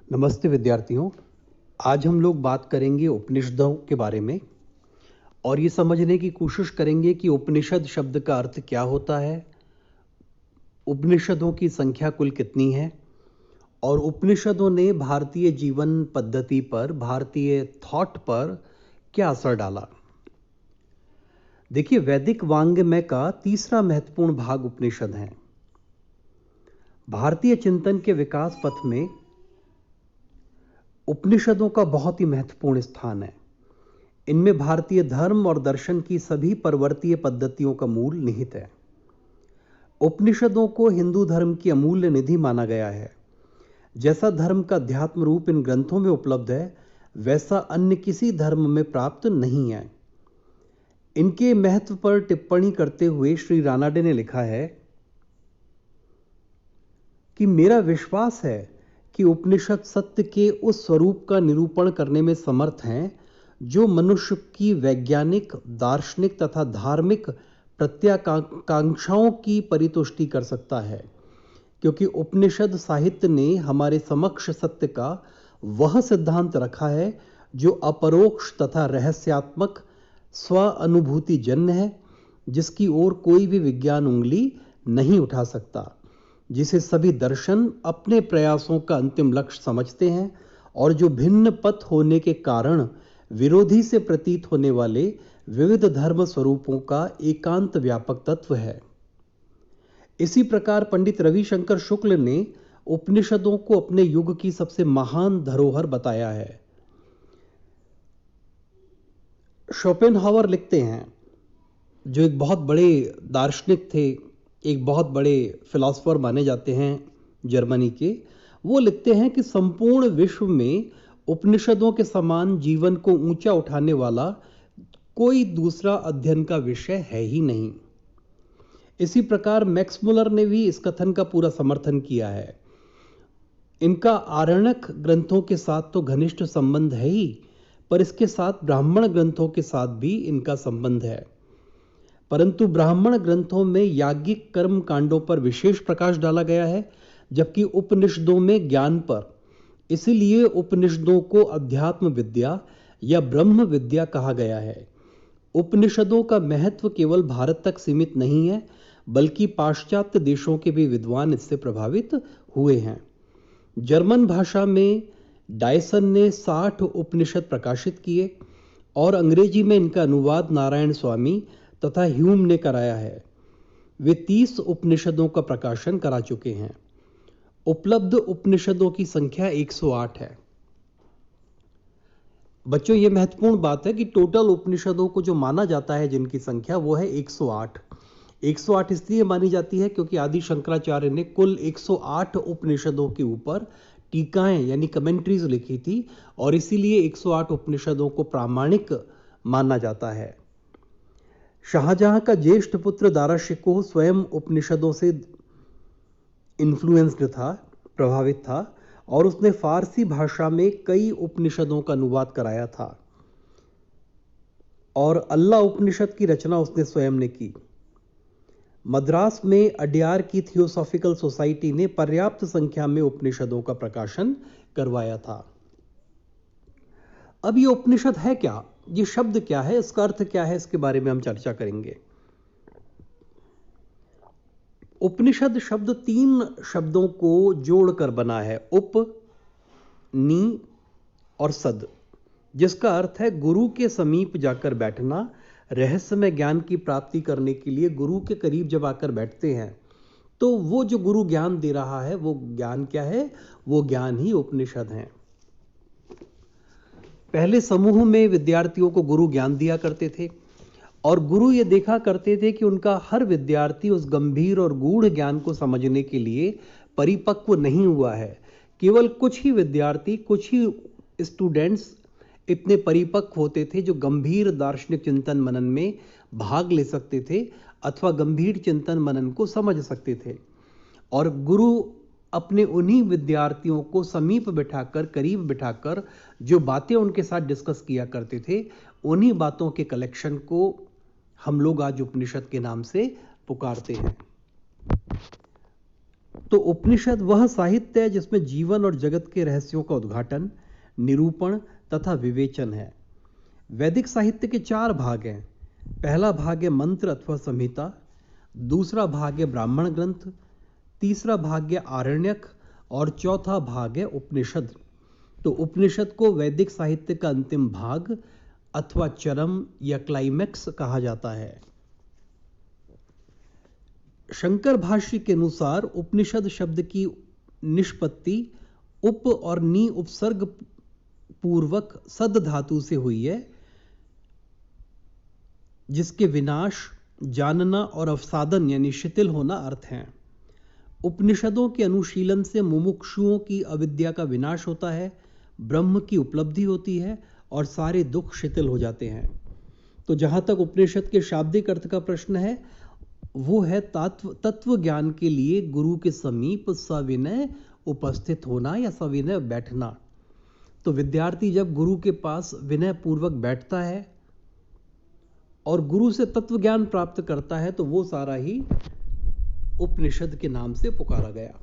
नमस्ते विद्यार्थियों। आज हम लोग बात करेंगे उपनिषदों के बारे में और ये समझने की कोशिश करेंगे कि उपनिषद शब्द का अर्थ क्या होता है, उपनिषदों की संख्या कुल कितनी है और उपनिषदों ने भारतीय जीवन पद्धति पर, भारतीय थॉट पर क्या असर डाला। देखिए, वैदिक वाङ्मय का तीसरा महत्वपूर्ण भाग उपनिषद हैं। भारतीय चिंतन के विकास पथ में उपनिषदों का बहुत ही महत्वपूर्ण स्थान है। इनमें भारतीय धर्म और दर्शन की सभी परवर्तीय पद्धतियों का मूल निहित है। उपनिषदों को हिंदू धर्म की अमूल्य निधि माना गया है। जैसा धर्म का अध्यात्म रूप इन ग्रंथों में उपलब्ध है, वैसा अन्य किसी धर्म में प्राप्त नहीं है। इनके महत्व पर टिप्पणी करते हुए श्री रानाडे ने लिखा है कि मेरा विश्वास है कि उपनिषद सत्य के उस स्वरूप का निरूपण करने में समर्थ हैं जो मनुष्य की वैज्ञानिक, दार्शनिक तथा धार्मिक प्रत्याकांक्षाओं की परितुष्टि कर सकता है, क्योंकि उपनिषद साहित्य ने हमारे समक्ष सत्य का वह सिद्धांत रखा है जो अपरोक्ष तथा रहस्यात्मक स्व अनुभूति जन्य है, जिसकी ओर कोई भी विज्ञान उंगली नहीं उठा सकता, जिसे सभी दर्शन अपने प्रयासों का अंतिम लक्ष्य समझते हैं और जो भिन्न पथ होने के कारण विरोधी से प्रतीत होने वाले विविध धर्म स्वरूपों का एकांत व्यापक तत्व है। इसी प्रकार पंडित रविशंकर शुक्ल ने उपनिषदों को अपने युग की सबसे महान धरोहर बताया है। शोपेनहावर लिखते हैं, जो एक बहुत बड़े दार्शनिक थे, एक बहुत बड़े फिलॉसफर माने जाते हैं जर्मनी के, वो लिखते हैं कि संपूर्ण विश्व में उपनिषदों के समान जीवन को ऊंचा उठाने वाला कोई दूसरा अध्ययन का विषय है ही नहीं। इसी प्रकार मैक्स मुलर ने भी इस कथन का पूरा समर्थन किया है। इनका आरण्यक ग्रंथों के साथ तो घनिष्ठ संबंध है ही, पर इसके साथ ब्राह्मण ग्रंथों के साथ भी इनका संबंध है। परंतु ब्राह्मण ग्रंथों में याज्ञिक कर्म कांडों पर विशेष प्रकाश डाला गया है, जबकि उपनिषदों में ज्ञान पर। इसीलिए उपनिषदों को अध्यात्म विद्या या ब्रह्म विद्या कहा गया है। उपनिषदों का महत्व केवल भारत तक सीमित नहीं है, बल्कि पाश्चात्य देशों के भी विद्वान इससे प्रभावित हुए हैं। जर्मन भाषा में डायसन ने 60 उपनिषद प्रकाशित किए और अंग्रेजी में इनका अनुवाद नारायण स्वामी तथा ह्यूम ने कराया है। वे 30 उपनिषदों का प्रकाशन करा चुके हैं। उपलब्ध उपनिषदों की संख्या 108 है। बच्चों, ये महत्वपूर्ण बात है कि टोटल उपनिषदों को जो माना जाता है, जिनकी संख्या, वो है 108। 108 इसलिए मानी जाती है क्योंकि आदि शंकराचार्य ने कुल 108 उपनिषदों के ऊपर टीकाएं यानी कमेंट्रीज लिखी थी और इसीलिए 108 उपनिषदों को प्रामाणिक माना जाता है। शाहजहां का ज्येष्ठ पुत्र दारा शिकोह स्वयं उपनिषदों से इन्फ्लुएंस्ड था, प्रभावित था, और उसने फारसी भाषा में कई उपनिषदों का अनुवाद कराया था और अल्लाह उपनिषद की रचना उसने स्वयं ने की। मद्रास में अड्यार की थियोसॉफिकल सोसाइटी ने पर्याप्त संख्या में उपनिषदों का प्रकाशन करवाया था। अब ये उपनिषद है क्या, ये शब्द क्या है, इसका अर्थ क्या है, इसके बारे में हम चर्चा करेंगे। उपनिषद शब्द 3 शब्दों को जोड़कर बना है, उप, नी और सद, जिसका अर्थ है गुरु के समीप जाकर बैठना। रहस्यमय ज्ञान की प्राप्ति करने के लिए गुरु के करीब जब आकर बैठते हैं तो वो जो गुरु ज्ञान दे रहा है, वो ज्ञान क्या है, वो ज्ञान ही उपनिषद है। पहले समूह में विद्यार्थियों को गुरु ज्ञान दिया करते थे और गुरु ये देखा करते थे कि उनका हर विद्यार्थी उस गंभीर और गूढ़ ज्ञान को समझने के लिए परिपक्व नहीं हुआ है। केवल कुछ ही विद्यार्थी, कुछ ही स्टूडेंट्स इतने परिपक्व होते थे जो गंभीर दार्शनिक चिंतन मनन में भाग ले सकते थे अथवा गंभीर चिंतन मनन को समझ सकते थे। और गुरु अपने उन्हीं विद्यार्थियों को समीप बिठाकर, करीब बिठाकर जो बातें उनके साथ डिस्कस किया करते थे, उन्हीं बातों के कलेक्शन को हम लोग आज उपनिषद के नाम से पुकारते हैं। तो उपनिषद वह साहित्य है जिसमें जीवन और जगत के रहस्यों का उद्घाटन, निरूपण तथा विवेचन है। वैदिक साहित्य के 4 भाग हैं। पहला भाग है मंत्र अथवा संहिता, दूसरा भाग है ब्राह्मण ग्रंथ, तीसरा भाग है आरण्यक और चौथा भाग है उपनिषद। तो उपनिषद को वैदिक साहित्य का अंतिम भाग अथवा चरम या क्लाइमैक्स कहा जाता है। शंकर भाष्य के अनुसार उपनिषद शब्द की निष्पत्ति उप और नी उपसर्ग पूर्वक सद धातु से हुई है, जिसके विनाश, जानना और अवसादन यानी शिथिल होना अर्थ हैं। उपनिषदों के अनुशीलन से मुमुक्षुओं की अविद्या का विनाश होता है, ब्रह्म की उपलब्धि होती है और सारे दुख शिथिल हो जाते हैं। तो जहां तक उपनिषद के शाब्दिक अर्थ का प्रश्न है, वो है तत्व ज्ञान के लिए गुरु के समीप सविनय उपस्थित होना या सविनय बैठना। तो विद्यार्थी जब गुरु के पास विनय पूर्वक बैठता है और गुरु से तत्व ज्ञान प्राप्त करता है, तो वो सारा ही उपनिषद के नाम से पुकारा गया।